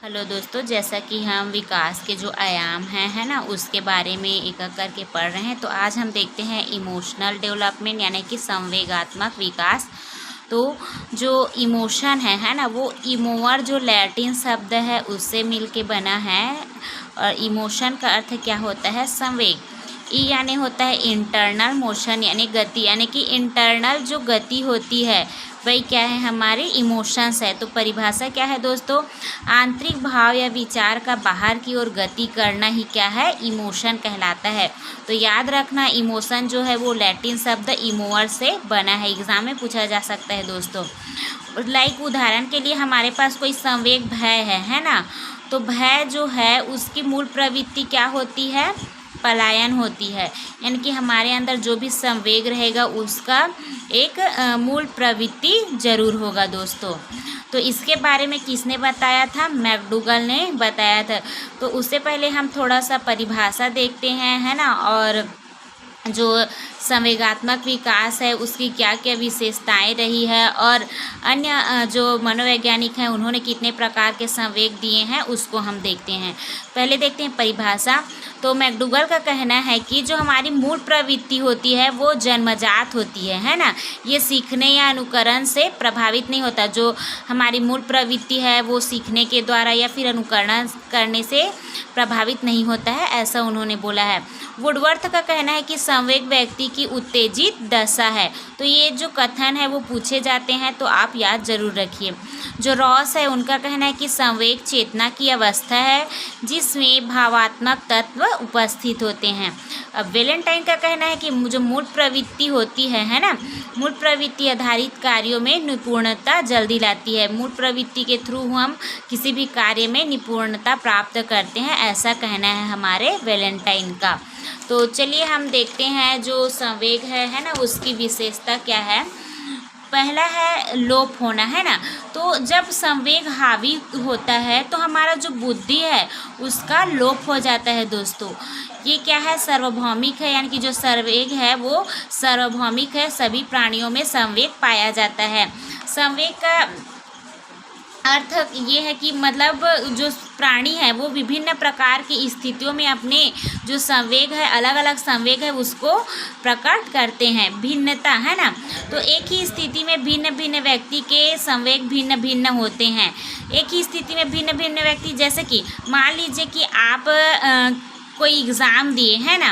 Hello दोस्तों, जैसा कि हम विकास के जो आयाम हैं है ना उसके बारे में एक एक करके पढ़ रहे हैं। तो आज हम देखते हैं इमोशनल डेवलपमेंट यानी कि संवेगात्मक विकास। तो जो इमोशन है ना, वो इमोवर जो लैटिन शब्द है उससे मिलके बना है। और इमोशन का अर्थ क्या होता है? संवेग। ई यानी होता है इंटरनल मोशन यानी गति, यानी कि इंटरनल जो गति होती है वही क्या है? हमारे इमोशंस है। तो परिभाषा क्या है दोस्तों? आंतरिक भाव या विचार का बाहर की ओर गति करना ही क्या है? इमोशन कहलाता है। तो याद रखना, इमोशन जो है वो लैटिन शब्द इमोवर से बना है। एग्जाम में पूछा जा सकता है दोस्तों। लाइक उदाहरण के लिए हमारे पास कोई संवेग भय है ना, तो भय जो है उसकी मूल प्रवृत्ति क्या होती है? पलायन होती है। यानी कि हमारे अंदर जो भी संवेग रहेगा उसका एक मूल प्रवृत्ति जरूर होगा दोस्तों। तो इसके बारे में किसने बताया था? मैकडूगल ने बताया था। तो उससे पहले हम थोड़ा सा परिभाषा देखते हैं है ना, और जो संवेगात्मक विकास है उसकी क्या क्या विशेषताएं रही है, और अन्य जो मनोवैज्ञानिक हैं उन्होंने कितने प्रकार के संवेग दिए हैं उसको हम देखते हैं। पहले देखते हैं परिभाषा। तो मैकडूगल का कहना है कि जो हमारी मूल प्रवृत्ति होती है वो जन्मजात होती है ना, ये सीखने या अनुकरण से प्रभावित नहीं होता। जो हमारी मूल प्रवृत्ति है वो सीखने के द्वारा या फिर अनुकरण करने से प्रभावित नहीं होता है, ऐसा उन्होंने बोला है। वुडवर्थ का कहना है कि संवेग व्यक्ति की उत्तेजित दशा है। तो ये जो कथन है वो पूछे जाते हैं तो आप याद जरूर रखिए। जो रॉस है उनका कहना है कि संवेग चेतना की अवस्था है जिसमें भावात्मक तत्व उपस्थित होते हैं। अब वेलेंटाइन का कहना है कि जो मूल प्रवृत्ति होती है ना, मूल प्रवृत्ति आधारित कार्यों में निपुणता जल्दी लाती है। मूल प्रवृत्ति के थ्रू हम किसी भी कार्य में निपुणता प्राप्त करते हैं, ऐसा कहना है हमारे वेलेंटाइन का। तो चलिए हम देखते हैं जो संवेग है ना उसकी विशेषता क्या है। पहला है लोप होना है ना। तो जब संवेग हावी होता है तो हमारा जो बुद्धि है उसका लोप हो जाता है दोस्तों। ये क्या है? सार्वभौमिक है, यानी कि जो संवेग है वो सार्वभौमिक है, सभी प्राणियों में संवेग पाया जाता है। संवेग का अर्थ ये है कि मतलब जो प्राणी है वो विभिन्न प्रकार की स्थितियों में अपने जो संवेग है, अलग अलग संवेग है उसको प्रकट करते हैं। भिन्नता है ना, तो एक ही स्थिति में भिन्न भिन्न व्यक्ति के संवेग भिन्न भिन्न होते हैं। एक ही स्थिति में भिन्न भिन्न व्यक्ति, जैसे कि मान लीजिए कि आप कोई एग्ज़ाम दिए है ना,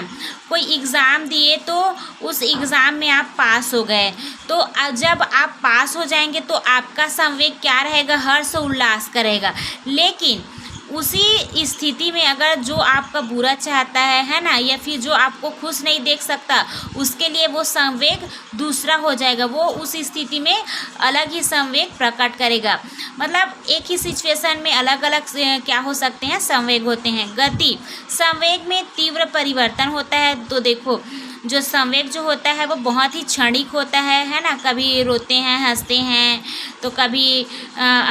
कोई एग्ज़ाम दिए तो उस एग्ज़ाम में आप पास हो गए। तो जब आप पास हो जाएंगे तो आपका संवेग क्या रहेगा? हर्ष उल्लास करेगा। लेकिन उसी स्थिति में अगर जो आपका बुरा चाहता है ना, या फिर जो आपको खुश नहीं देख सकता, उसके लिए वो संवेग दूसरा हो जाएगा। वो उस स्थिति में अलग ही संवेग प्रकट करेगा। मतलब एक ही सिचुएशन में अलग अलग क्या हो सकते हैं? संवेग होते हैं। गति, संवेग में तीव्र परिवर्तन होता है। तो देखो, जो संवेग जो होता है वो बहुत ही क्षणिक होता है ना। कभी रोते हैं, हंसते हैं, तो कभी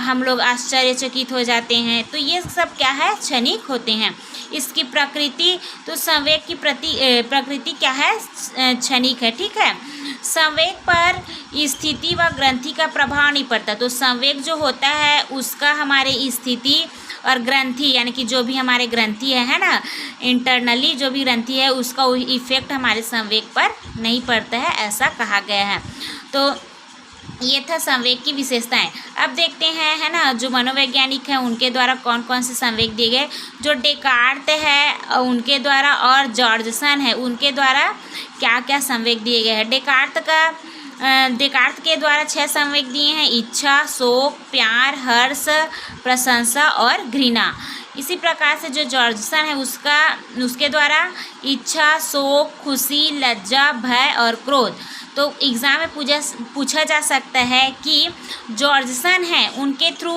हम लोग आश्चर्यचकित हो जाते हैं। तो ये सब क्या है? क्षणिक होते हैं। इसकी प्रकृति, तो संवेग की प्रकृति क्या है? क्षणिक है, ठीक है। संवेग पर स्थिति व ग्रंथि का प्रभाव नहीं पड़ता। तो संवेग जो होता है उसका हमारे स्थिति और ग्रंथि, यानी कि जो भी हमारे ग्रंथि है ना, इंटरनली जो भी ग्रंथि है उसका इफेक्ट हमारे संवेग पर नहीं पड़ता है, ऐसा कहा गया है। तो ये था संवेग की विशेषताएं। अब देखते हैं है ना, जो मनोवैज्ञानिक हैं उनके द्वारा कौन कौन से संवेग दिए गए। जो डेकार्त है उनके द्वारा और जॉर्जसन है उनके द्वारा क्या क्या संवेग दिए गए हैं। डेकार्त के द्वारा 6 संवेग दिए हैं: इच्छा, शोक, प्यार, हर्ष, प्रशंसा और घृणा। इसी प्रकार से जो जॉर्जसन है उसके द्वारा इच्छा, शोक, खुशी, लज्जा, भय और क्रोध। तो एग्ज़ाम में पूछा जा सकता है कि जॉर्जसन है उनके थ्रू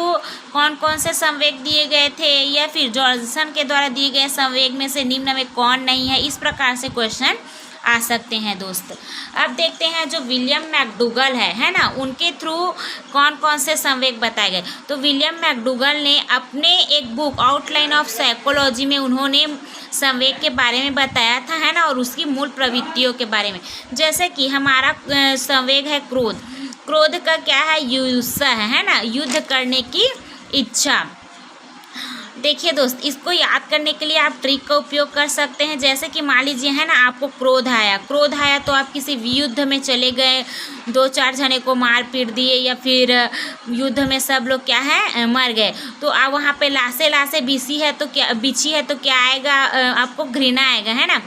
कौन कौन से संवेग दिए गए थे, या फिर जॉर्जसन के द्वारा दिए गए संवेग में से निम्न में कौन नहीं है। इस प्रकार से क्वेश्चन आ सकते हैं दोस्त। अब देखते हैं जो विलियम मैकडूगल है ना, उनके थ्रू कौन कौन से संवेग बताए गए। तो विलियम मैकडूगल ने अपने एक बुक आउटलाइन ऑफ साइकोलॉजी में उन्होंने संवेग के बारे में बताया था है ना, और उसकी मूल प्रवृत्तियों के बारे में। जैसे कि हमारा संवेग है क्रोध। क्रोध का क्या है? युत्सा है ना, युद्ध करने की इच्छा। देखिए दोस्त, इसको याद करने के लिए आप ट्रिक का उपयोग कर सकते हैं। जैसे कि मान लीजिए है ना, आपको क्रोध आया तो आप किसी युद्ध में चले गए, 2-4 जने को मार पीट दिए, या फिर युद्ध में सब लोग क्या है मर गए, तो आप वहाँ पे लाशें बिछी है तो क्या आएगा, आपको घृणा आएगा, है ना।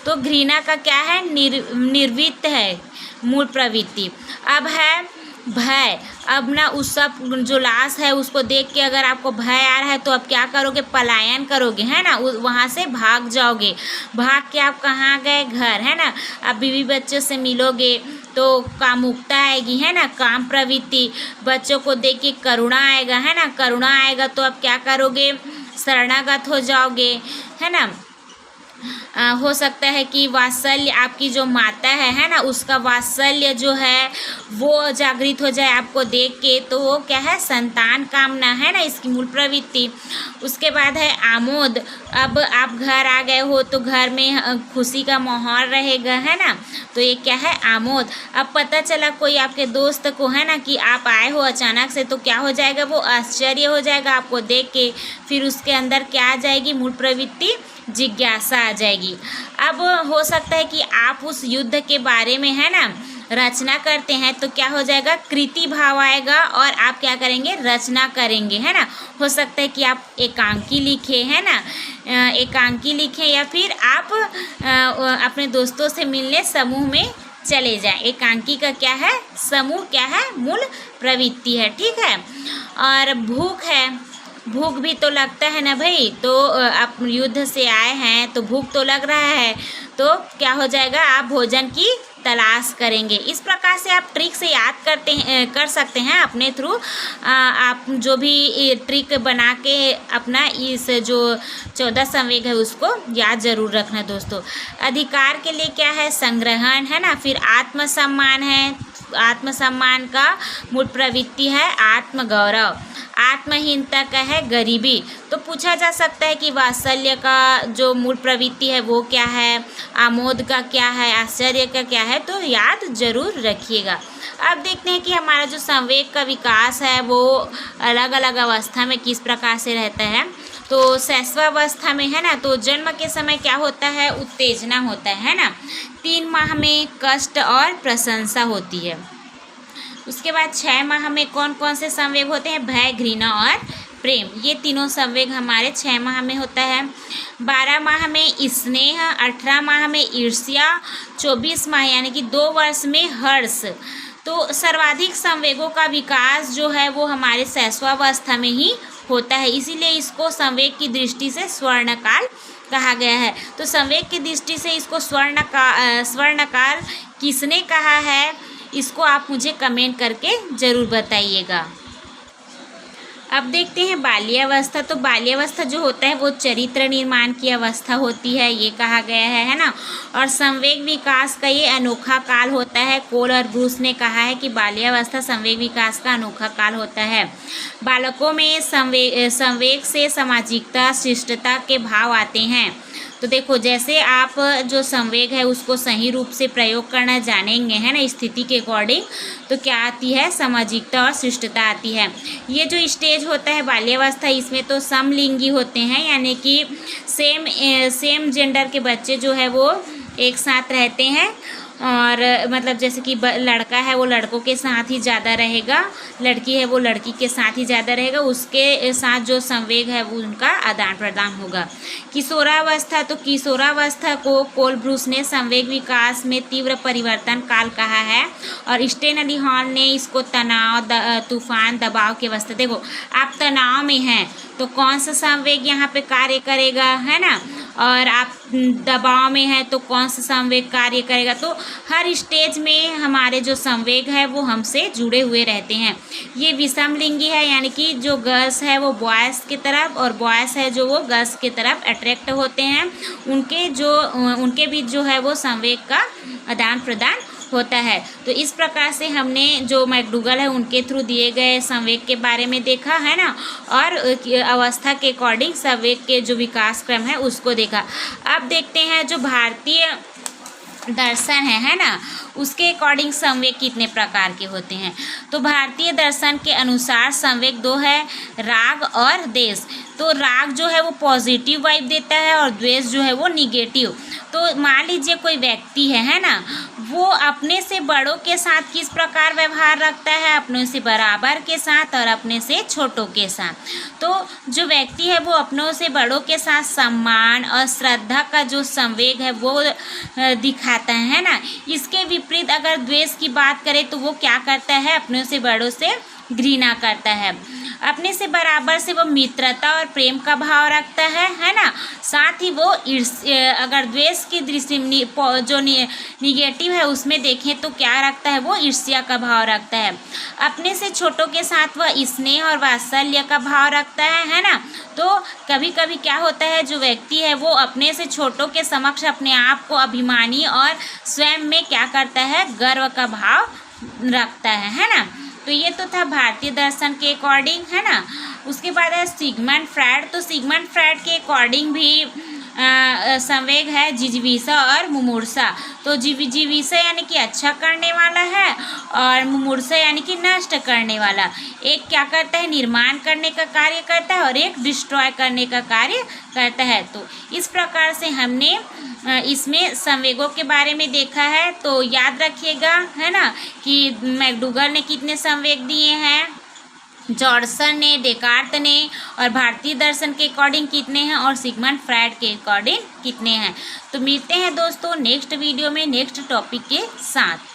तो घृणा का क्या है, निर्वृत्त है मूल प्रवृत्ति। अब है भय। अब ना उस सब जो लाश है उसको देख के अगर आपको भय आ रहा है तो आप क्या करोगे, पलायन करोगे, है ना, वहाँ से भाग जाओगे। भाग के आप कहाँ गए, घर, है ना। आप बीवी बच्चों से मिलोगे तो कामुकता आएगी, है ना, काम प्रवृत्ति। बच्चों को देख के करुणा आएगा, है ना, करुणा आएगा तो आप क्या करोगे, शरणागत हो जाओगे, है ना। हो सकता है कि वात्सल्य, आपकी जो माता है ना, उसका वात्सल्य जो है वो जागृत हो जाए आपको देख के, तो वो क्या है, संतान कामना, है ना, इसकी मूल प्रवृत्ति। उसके बाद है आमोद। अब आप घर आ गए हो तो घर में खुशी का माहौल रहेगा, है ना, तो ये क्या है, आमोद। अब पता चला कोई आपके दोस्त को, है ना, कि आप आए हो अचानक से, तो क्या हो जाएगा, वो आश्चर्य हो जाएगा आपको देख के। फिर उसके अंदर क्या आ जाएगी, मूल प्रवृत्ति जिज्ञासा आ जाएगी। अब हो सकता है कि आप उस युद्ध के बारे में, है ना, रचना करते हैं, तो क्या हो जाएगा, कृति भाव आएगा और आप क्या करेंगे, रचना करेंगे, है ना। हो सकता है कि आप एकांकी लिखे, है ना, एकांकी लिखें, या फिर आप अपने दोस्तों से मिलने समूह में चले जाएं। एकांकी का क्या है, समूह क्या है, मूल प्रवृत्ति है, ठीक है। और भूख है, भूख भी तो लगता है ना भाई, तो आप युद्ध से आए हैं तो भूख तो लग रहा है, तो क्या हो जाएगा, आप भोजन की तलाश करेंगे। इस प्रकार से आप ट्रिक से याद कर सकते हैं अपने थ्रू। आप जो भी ट्रिक बना के अपना इस जो 14 संवेग है उसको याद जरूर रखना दोस्तों। अधिकार के लिए क्या है, संग्रहण, है ना। फिर आत्मसम्मान है, आत्मसम्मान का मूल प्रवृत्ति है आत्मगौरव। आत्महीनता का है गरीबी। तो पूछा जा सकता है कि वात्सल्य का जो मूल प्रवृत्ति है वो क्या है, आमोद का क्या है, आश्चर्य का क्या है, तो याद जरूर रखिएगा। अब देखते हैं कि हमारा जो संवेग का विकास है वो अलग अलग अवस्था में किस प्रकार से रहता है। तो शैशवावस्था में, है ना, तो जन्म के समय क्या होता है, उत्तेजना होता है ना। 3 माह में कष्ट और प्रशंसा होती है। उसके बाद 6 माह में कौन कौन से संवेग होते हैं, भय, घृणा और प्रेम। ये तीनों संवेग हमारे 6 माह में होता है। 12 माह में स्नेह, 18 माह में ईर्ष्या, 24 माह यानी कि 2 वर्ष में हर्ष। तो सर्वाधिक संवेगों का विकास जो है वो हमारे शैशवावस्था में ही होता है, इसीलिए इसको संवेग की दृष्टि से स्वर्णकाल कहा गया है। तो संवेग की दृष्टि से इसको स्वर्णकाल किसने कहा है, इसको आप मुझे कमेंट करके ज़रूर बताइएगा। अब देखते हैं बाल्यावस्था। तो बाल्यावस्था जो होता है वो चरित्र निर्माण की अवस्था होती है, ये कहा गया है ना। और संवेग विकास का ये अनोखा काल होता है। कोल और ब्रूस ने कहा है कि बाल्यावस्था संवेग विकास का अनोखा काल होता है। बालकों में संवेग से सामाजिकता, शिष्टता के भाव आते हैं। तो देखो, जैसे आप जो संवेग है उसको सही रूप से प्रयोग करना जानेंगे, है ना, स्थिति के अकॉर्डिंग, तो क्या आती है, सामाजिकता और शिष्टता आती है। ये जो स्टेज होता है बाल्यावस्था, इसमें तो समलिंगी होते हैं, यानी कि सेम जेंडर के बच्चे जो है वो एक साथ रहते हैं। और मतलब जैसे कि लड़का है वो लड़कों के साथ ही ज़्यादा रहेगा, लड़की है वो लड़की के साथ ही ज़्यादा रहेगा, उसके साथ जो संवेग है वो उनका आदान प्रदान होगा। किशोरावस्था, तो किशोरावस्था को कोल ब्रूस ने संवेग विकास में तीव्र परिवर्तन काल कहा है। और स्टेनली हॉल ने इसको तनाव, तूफान, दबाव की अवस्था। देखो, आप तनाव में हैं तो कौन सा संवेग यहाँ पे कार्य करेगा, है ना, और आप दबाव में हैं तो कौन सा संवेग कार्य करेगा। तो हर स्टेज में हमारे जो संवेग है वो हमसे जुड़े हुए रहते हैं। ये विषमलिंगी है, यानी कि जो गर्ल्स है वो बॉयज़ की तरफ और बॉयज़ है जो वो गर्ल्स की तरफ अट्रैक्ट होते हैं। उनके बीच जो है वो संवेग का आदान प्रदान होता है। तो इस प्रकार से हमने जो मैकडूगल है उनके थ्रू दिए गए संवेग के बारे में देखा, है ना, और अवस्था के अकॉर्डिंग संवेग के जो विकास क्रम है उसको देखा। अब देखते हैं जो भारतीय दर्शन है ना, उसके अकॉर्डिंग संवेग कितने प्रकार के होते हैं। तो भारतीय दर्शन के अनुसार संवेग 2 है, राग और देश। तो राग जो है वो पॉजिटिव वाइब देता है और द्वेष जो है वो निगेटिव। तो मान लीजिए कोई व्यक्ति है ना, वो अपने से बड़ों के साथ किस प्रकार व्यवहार रखता है, अपनों से बराबर के साथ और अपने से छोटों के साथ। तो जो व्यक्ति है वो अपनों से बड़ों के साथ सम्मान और श्रद्धा का जो संवेग है वो दिखाता है ना। इसके विपरीत अगर द्वेष की बात करें तो वो क्या करता है, अपनों से बड़ों से घृणा करता है। अपने से बराबर से वो मित्रता और प्रेम का भाव रखता है ना। साथ ही वो अगर द्वेष की दृष्टि जो निगेटिव है उसमें देखें तो क्या रखता है, वो ईर्ष्या का भाव रखता है। अपने से छोटों के साथ वह स्नेह और वात्सल्य का भाव रखता है ना। तो कभी कभी क्या होता है, जो व्यक्ति है वो अपने से छोटों के समक्ष अपने आप को अभिमानी और स्वयं में क्या करता है, गर्व का भाव रखता है ना। तो ये तो था भारतीय दर्शन के अकॉर्डिंग, है ना। उसके बाद है सिगमंड फ्रायड। तो सिगमंड फ्रायड के अकॉर्डिंग भी संवेग है जिजीविषा और मुमूर्षा। तो जिजीविषा यानी कि अच्छा करने वाला है और मुमूर्षा यानी कि नष्ट करने वाला। एक क्या करता है, निर्माण करने का कार्य करता है और एक डिस्ट्रॉय करने का कार्य करता है। तो इस प्रकार से हमने इसमें संवेगों के बारे में देखा है। तो याद रखिएगा, है ना, कि मैकडूगल ने कितने संवेग दिए हैं, जॉर्सन ने, डेकार्त ने, और भारतीय दर्शन के अकॉर्डिंग कितने हैं और सिगमंड फ्रायड के अकॉर्डिंग कितने हैं। तो मिलते हैं दोस्तों नेक्स्ट वीडियो में नेक्स्ट टॉपिक के साथ।